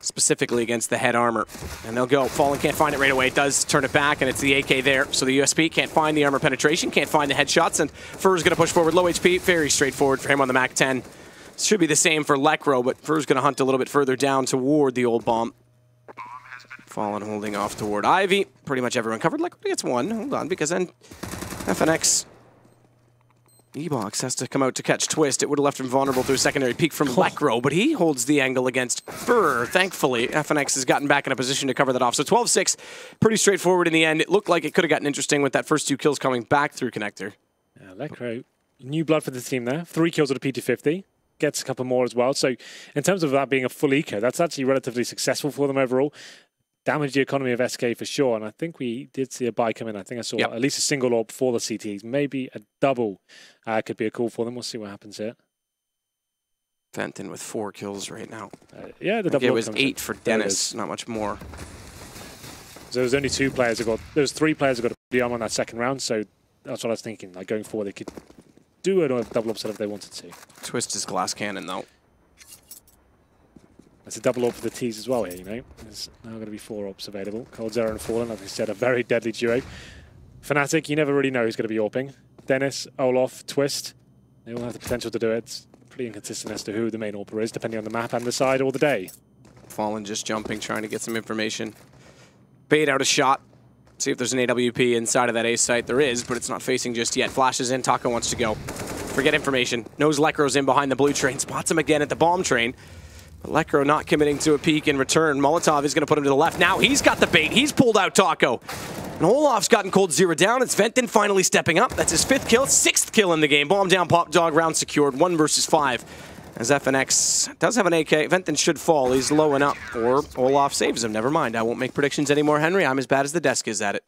Specifically against the head armor. And they'll go. Fallen can't find it right away. It does turn it back, and it's the AK there. So the USP can't find the armor penetration, can't find the headshots, and Fur's going to push forward. Low HP, very straightforward for him on the Mac 10. Should be the same for Lekro, but Fur's going to hunt a little bit further down toward the old bomb. Fallen holding off toward Ivy. Pretty much everyone covered. Lekro gets 1. Hold on, because then FNX E-Box has to come out to catch Twist. It would have left him vulnerable to a secondary peek from Lekro, but he holds the angle against Fur. Thankfully, FNX has gotten back in a position to cover that off. So 12-6, pretty straightforward in the end. It looked like it could have gotten interesting with that first 2 kills coming back through connector. Yeah, Lekro, new blood for the team there. 3 kills with a PT50. Gets a couple more as well. So in terms of that being a full eco, that's actually relatively successful for them overall. Damaged the economy of SK for sure, and I think we did see a buy come in. I think I saw at least a single orb for the CTs. Maybe a double could be a call for them. We'll see what happens here. Fenton with 4 kills right now. Yeah, the double orb was 8 for Dennis, not much more. So there was only 2 players who got, there was 3 players who got a the arm on that second round, so that's what I was thinking. Like going forward, they could do a double upset if they wanted to. Twist his glass cannon though. There's a double orb for the T's as well here, you know. There's now going to be 4 orbs available. Cold Zero and Fallen, like I said, a very deadly duo. fnatic, you never really know who's going to be orping. Dennis, Olaf, Twist, they all have the potential to do it. It's pretty inconsistent as to who the main orper is, depending on the map and the side or the day. Fallen just jumping, trying to get some information. Bait out a shot. See if there's an AWP inside of that A site. There is, but it's not facing just yet. Flashes in, Taco wants to go. Forget information. Knows Lekro's in behind the blue train. Spots him again at the bomb train. But Lekro not committing to a peek in return. Molotov is going to put him to the left. Now he's got the bait. He's pulled out Taco. And Olaf's gotten cold 0 down. It's Venton finally stepping up. That's his 5th kill, 6th kill in the game. Bomb down, pop dog, round secured. 1 versus 5. As FNX does have an AK. Venton should fall. He's low and up. Or Olaf saves him. Never mind. I won't make predictions anymore, Henry. I'm as bad as the desk is at it.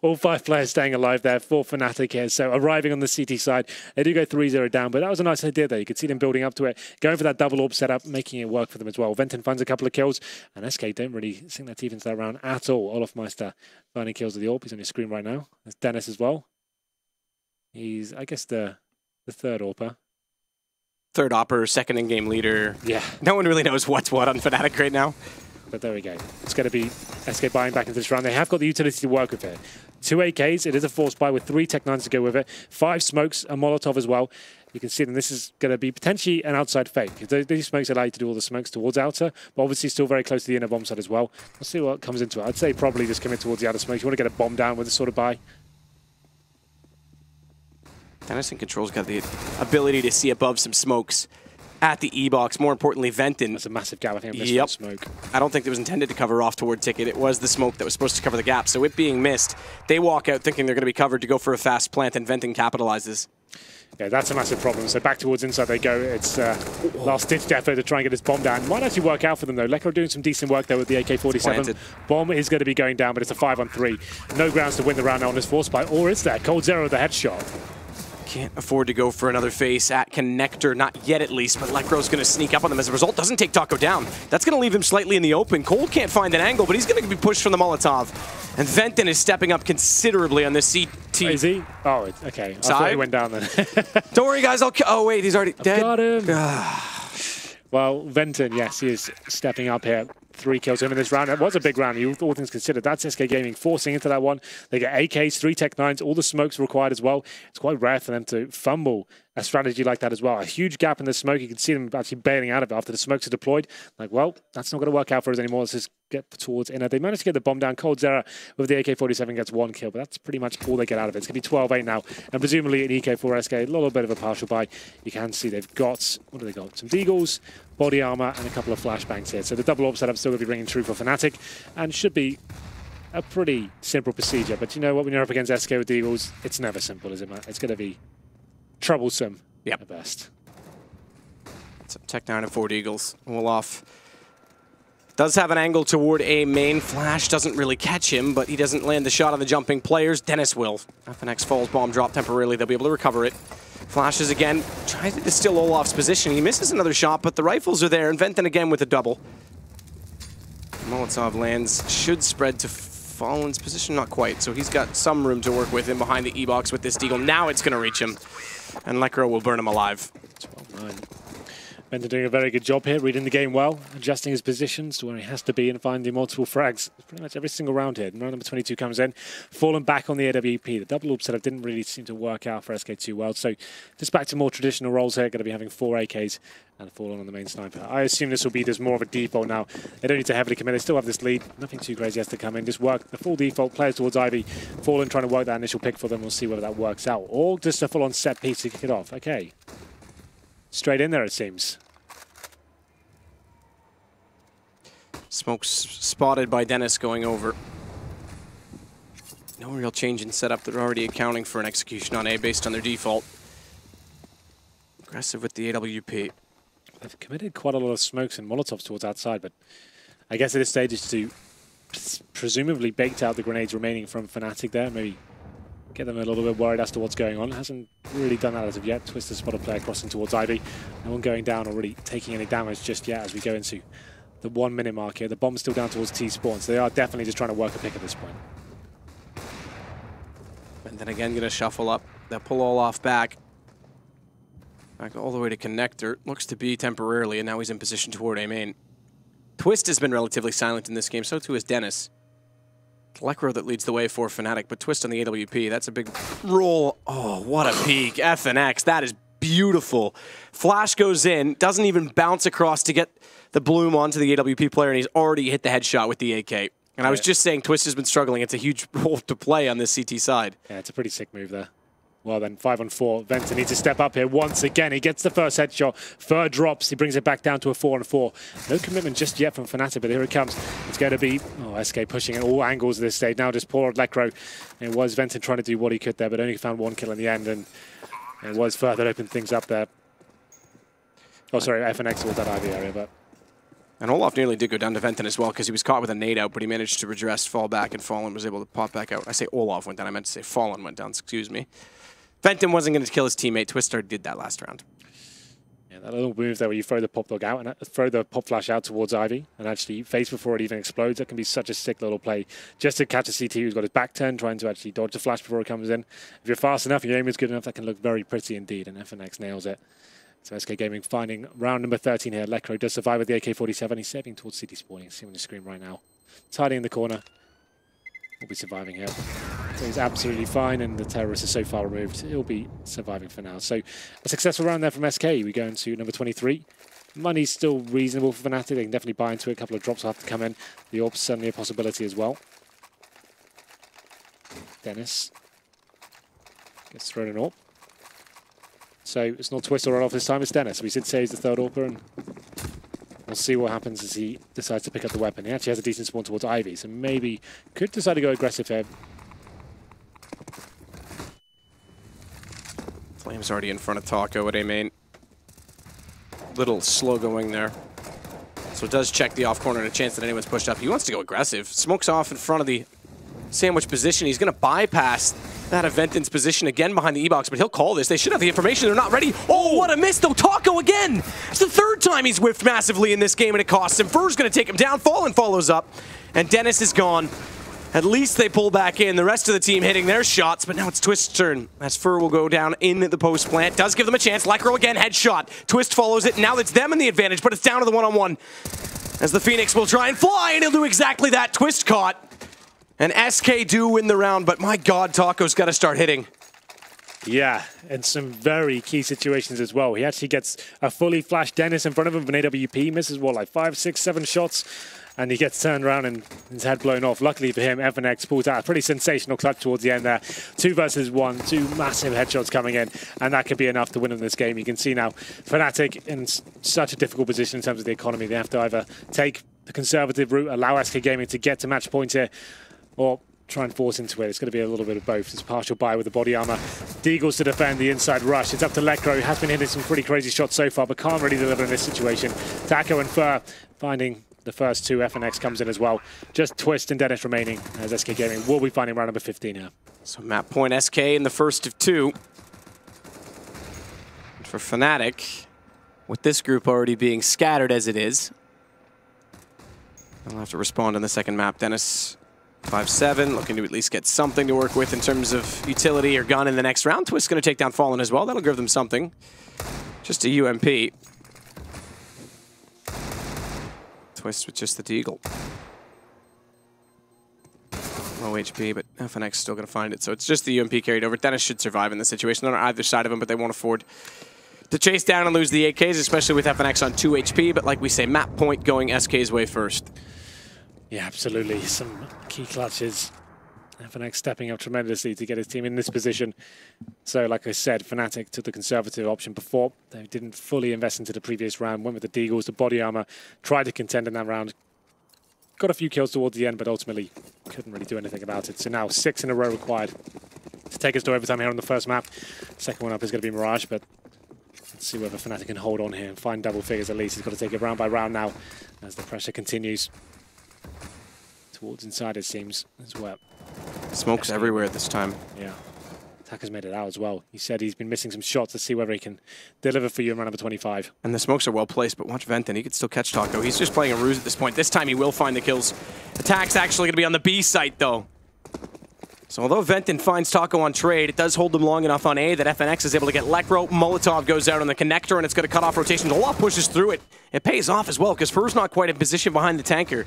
All 5 players staying alive there for Fnatic here. So arriving on the CT side, they do go 3-0 down, but that was a nice idea there. You could see them building up to it, going for that double orb setup, making it work for them as well. Venton finds a couple of kills, and SK don't really sink their teeth into that round at all. Olaf Meister finding kills with the orb. He's on your screen right now. There's Dennis as well. He's, I guess, the 3rd AWPer. 3rd AWPer, 2nd in-game leader. Yeah. No one really knows what's what on Fnatic right now. But there we go. It's going to be SK buying back into this round. They have got the utility to work with it. 2 AKs. It is a force buy with 3 Tech-9s to go with it. 5 smokes, a Molotov as well. You can see them. This is going to be potentially an outside fake. These smokes allow you to do all the smokes towards outer, but obviously still very close to the inner bomb side as well. We'll see what comes into it. I'd say probably just commit towards the outer smokes. You want to get a bomb down with this sort of buy. Dennis in control's got the ability to see above some smokes at the E-box. More importantly, Venton. That's a massive gap. I think I missed that smoke. I don't think it was intended to cover off toward Ticket. It was the smoke that was supposed to cover the gap. So it being missed, they walk out thinking they're going to be covered to go for a fast plant, and Venton capitalizes. Yeah, that's a massive problem. So back towards inside they go. It's last-ditched effort to try and get this bomb down. Might actually work out for them, though. Lekro doing some decent work there with the AK-47. Bomb is going to be going down, but it's a 5-on-3. No grounds to win the round now on this force buy. Or is there? Cold Zero with the headshot. Can't afford to go for another face at Connector, not yet at least, but Lekro's going to sneak up on them as a result. Doesn't take Taco down. That's going to leave him slightly in the open. Cold can't find an angle, but he's going to be pushed from the Molotov. And Venton is stepping up considerably on this CT. Is he? Oh, okay. I thought he went down then. Don't worry, guys. Oh, wait, he's already dead. Got him. Well, Venton, yes, he is stepping up here. 3 kills him in this round. It was a big round, all things considered. That's SK Gaming forcing into that one. They get AKs, 3 Tech-9s, all the smokes required as well. It's quite rare for them to fumble a strategy like that as well. A huge gap in the smoke. You can see them actually bailing out of it after the smokes are deployed. Like, well, that's not going to work out for us anymore. Let's just get towards inner. They managed to get the bomb down. Cold Zera with the AK-47 gets 1 kill, but that's pretty much all they get out of it. It's going to be 12-8 now, and presumably an EK4 SK, a little bit of a partial buy. You can see they've got, what do they got? Some Deagles, body armor, and a couple of flashbangs here. So the double orb setup still going to be ringing true for Fnatic, and should be a pretty simple procedure. But you know what, when you're up against SK with Deagles, it's never simple, is it, Matt? It's going to be troublesome at best. So Tech-9 and 4 Deagles. Olaf does have an angle toward a main. Flash doesn't really catch him, but he doesn't land the shot on the jumping players. Dennis will. FNX falls, bomb drop temporarily. They'll be able to recover it. Flashes again, tries to distill Olaf's position. He misses another shot, but the rifles are there, and Venton again with a double. Molotov lands, should spread to Fallen's position, not quite, so he's got some room to work with in behind the E-box with this Deagle. Now it's going to reach him, and Lekro will burn him alive. 12-9. Venton doing a very good job here, reading the game well, adjusting his positions to where he has to be and finding multiple frags pretty much every single round here. Round number 22 comes in, falling back on the AWP. The double orb setup didn't really seem to work out for SK too well, so just back to more traditional roles here, going to be having 4 AKs and Fallen on the main sniper. I assume this will be just more of a default now. They don't need to heavily commit, they still have this lead. Nothing too crazy has to come in, just work the full default, players towards Ivy. Fallen trying to work that initial pick for them, we'll see whether that works out. Or just a full-on set piece to kick it off. Okay. Straight in there, it seems. Smoke's spotted by Dennis going over. No real change in setup. They're already accounting for an execution on A based on their default. Aggressive with the AWP. They've committed quite a lot of smokes and Molotovs towards outside, but I guess at this stage is to presumably baked out the grenades remaining from Fnatic there. Maybe get them a little bit worried as to what's going on. Hasn't really done that as of yet. Twisted spot a player crossing towards Ivy. No one going down or really taking any damage just yet as we go into the 1 minute mark here. The bomb's still down towards T-spawn, so they are definitely just trying to work a pick at this point. And then again, going to shuffle up. They'll pull Olaf back. Back all the way to Connector. Looks to be temporarily, and now he's in position toward A main. Twist has been relatively silent in this game, so too is Dennis. Lekro that leads the way for Fnatic, but Twist on the AWP. That's a big roll. Oh, what a peek. FNX, that is beautiful. Flash goes in, doesn't even bounce across to get the bloom onto the AWP player, and he's already hit the headshot with the AK. And I was just saying, Twist has been struggling. It's a huge role to play on this CT side. Yeah, it's a pretty sick move there. Well then, 5 on 4. Venter needs to step up here once again. He gets the first headshot. Fur drops. He brings it back down to a 4 on 4. No commitment just yet from fnatic, but here it comes. It's going to be SK pushing at all angles at this stage. Now just poor Lekro. It was Venter trying to do what he could there, but only found 1 kill in the end, and it was Fur that opened things up there. Oh, sorry, FNX was that Ivy area, but. And Olaf nearly did go down to Venton as well because he was caught with a nade out, but he managed to redress, fall back, and Fallen was able to pop back out. I say Olaf went down, I meant to say Fallen went down, excuse me. Venton wasn't going to kill his teammate. Twister did that last round. Yeah, that little move there where you throw the pop dog out and throw the pop flash out towards Ivy and actually face before it even explodes. That can be such a sick little play just to catch a CT who's got his back turned, trying to actually dodge the flash before it comes in. If you're fast enough, your aim is good enough, that can look very pretty indeed, and FNX nails it. So SK Gaming finding round number 13 here. Lekro does survive with the AK-47. He's saving towards CT spawning. See him on the screen right now. Tidy in the corner. Will be surviving here. So he's absolutely fine, and the terrorist is so far removed. He'll be surviving for now. So a successful round there from SK. We go into number 23. Money's still reasonable for fnatic. They can definitely buy into it. A couple of drops will have to come in. The orb's certainly a possibility as well. Dennis gets thrown an orb. So it's not Twist or run off this time, it's Dennis. We did say he's the third AWPer, and we'll see what happens as he decides to pick up the weapon. He actually has a decent spawn towards Ivy, so maybe could decide to go aggressive here. Flame's already in front of Taco at A main. Little slow going there. So it does check the off corner and a chance that anyone's pushed up. He wants to go aggressive. Smokes off in front of the sandwich position. He's going to bypass that Venton's position again behind the E-box, but he'll call this. They should have the information. They're not ready. Oh, what a miss, though. Taco again. It's the third time he's whiffed massively in this game, and it costs him. Fur's going to take him down. Fallen follows up, and Dennis is gone. At least they pull back in. The rest of the team hitting their shots, but now it's Twist's turn. As Fur will go down in the post plant. Does give them a chance. Lekro again, headshot. Twist follows it. Now it's them in the advantage, but it's down to the one-on-one. As the Phoenix will try and fly, and he'll do exactly that. Twist caught. And SK do win the round, but my God, Taco's got to start hitting. Yeah, and some very key situations as well. He actually gets a fully flashed Dennis in front of him, an AWP, misses what, like 5, 6, 7 shots, and he gets turned around and his head blown off. Luckily for him, FNX pulls out a pretty sensational clutch towards the end there. 2 versus 1, 2 massive headshots coming in, and that could be enough to win in this game. You can see now, fnatic in such a difficult position in terms of the economy. They have to either take the conservative route, allow SK Gaming to get to match point here, or try and force into it. It's going to be a little bit of both. It's partial buy with the body armor. Deagles to defend the inside rush. It's up to Lekro, who has been hitting some pretty crazy shots so far, but can't really deliver in this situation. Taco and Fur finding the first 2. FNX comes in as well. Just Twist and Dennis remaining as SK Gaming will be finding round number 15 here. So map point SK in the first of 2. And for fnatic, with this group already being scattered as it is, they'll have to respond on the second map. Dennis 5-7, looking to at least get something to work with in terms of utility or gun in the next round. Twist's going to take down Fallen as well. That'll give them something. Just a UMP. Twist with just the Deagle. Low HP, but FNX still going to find it. So it's just the UMP carried over. Dennis should survive in this situation. They're on either side of him, but they won't afford to chase down and lose the AKs, especially with FNX on 2 HP. But like we say, map point going SK's way first. Yeah, absolutely. Some key clutches. FNX stepping up tremendously to get his team in this position. So, like I said, fnatic took the conservative option before. They didn't fully invest into the previous round. Went with the Deagles, the body armor. Tried to contend in that round. Got a few kills towards the end, but ultimately couldn't really do anything about it. So now 6 in a row required to take us to overtime here on the first map. Second one up is going to be Mirage, but let's see whether fnatic can hold on here and find double figures at least. He's got to take it round by round now as the pressure continues. Towards inside, it seems, as well. Smoke's everywhere this time. Yeah. Taco's made it out as well. He said he's been missing some shots. Let's see whether he can deliver for you in round number 25. And the smokes are well placed, but watch Venton. He could still catch Taco. He's just playing a ruse at this point. This time he will find the kills. Attack's actually going to be on the B site, though. So although Venton finds Taco on trade, it does hold them long enough on A that FNX is able to get Lekro. Molotov goes out on the connector, and it's going to cut off rotations. Olaf pushes through it. It pays off as well, because Fur's not quite in position behind the tanker.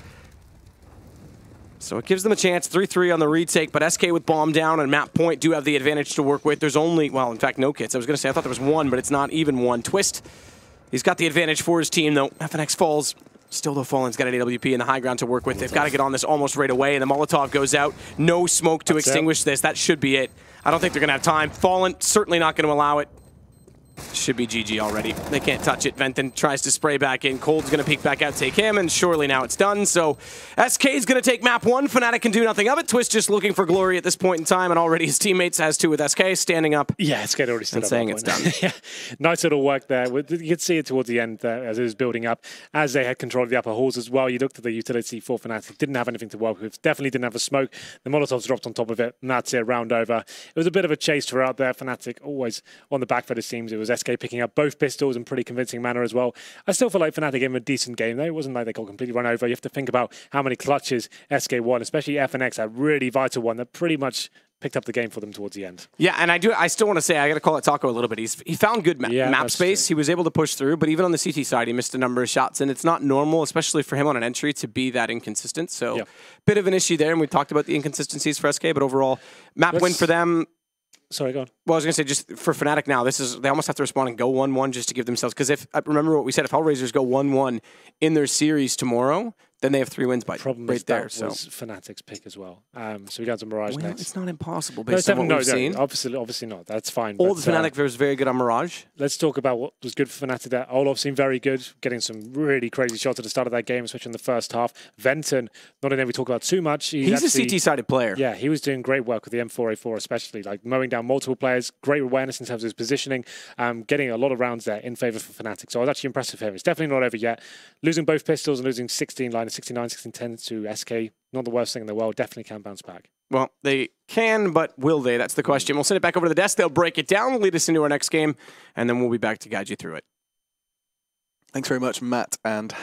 So it gives them a chance, 3-3 on the retake, but SK with bomb down and map point do have the advantage to work with. There's only, well, in fact, no kits. I was going to say I thought there was 1, but it's not even 1. Twist, he's got the advantage for his team, though. FNX falls. Still, though, Fallen's got an AWP in the high ground to work with. They've got to get on this almost right away, and the Molotov goes out. No smoke to extinguish this. That should be it. I don't think they're going to have time. Fallen, certainly not going to allow it. Should be GG already. They can't touch it. Venton tries to spray back in. Cold's going to peek back out, take him, and surely now it's done. So SK is going to take map 1. fnatic can do nothing of it. Twist just looking for glory at this point in time, and already his teammates has to with SK standing up. Yeah, SK already stood and up saying it's done. Yeah. Nice little work there. You could see it towards the end as it was building up. As they had control of the upper halls as well, you looked at the utility for fnatic. Didn't have anything to work with. Definitely didn't have a smoke. The Molotovs dropped on top of it, and that's it. Round over. It was a bit of a chase throughout there. fnatic always on the back foot, it seems. It was SK picking up both pistols in pretty convincing manner as well. I still feel like fnatic gave him a decent game though. It wasn't like they got completely run over. You have to think about how many clutches SK won, especially FNX, that really vital one that pretty much picked up the game for them towards the end. Yeah, and I still want to say, I got to call it Taco a little bit. He found good map space. True. He was able to push through, but even on the CT side, he missed a number of shots, and it's not normal, especially for him on an entry, to be that inconsistent. So, bit of an issue there, and we talked about the inconsistencies for SK, but overall, map win for them. Sorry, go on. Well, I was going to say, just for fnatic now, they almost have to respond and go 1-1 just to give themselves, because if remember what we said, if Hellraisers go 1-1 in their series tomorrow, then they have 3 wins by problem right there. That was fnatic's pick as well. So we got to Mirage next. It's not impossible based on what we've seen. Obviously not. That's fine. All the fnatic was very good on Mirage. Let's talk about what was good for fnatic there. Olaf seemed very good, getting some really crazy shots at the start of that game, especially in the first half. Venton, not a name we talk about too much. He's a CT-sided player. Yeah, he was doing great work with the M4A4 especially, like mowing down multiple players, great awareness in terms of his positioning, getting a lot of rounds there in favour for fnatic. So I was actually impressed with him. It's definitely not over yet. Losing both pistols and losing 16 line, 69, 16-10 to SK, not the worst thing in the world. Definitely can bounce back. Well, they can, but will they? That's the question. We'll send it back over to the desk. They'll break it down, lead us into our next game, and then we'll be back to guide you through it. Thanks very much, Matt and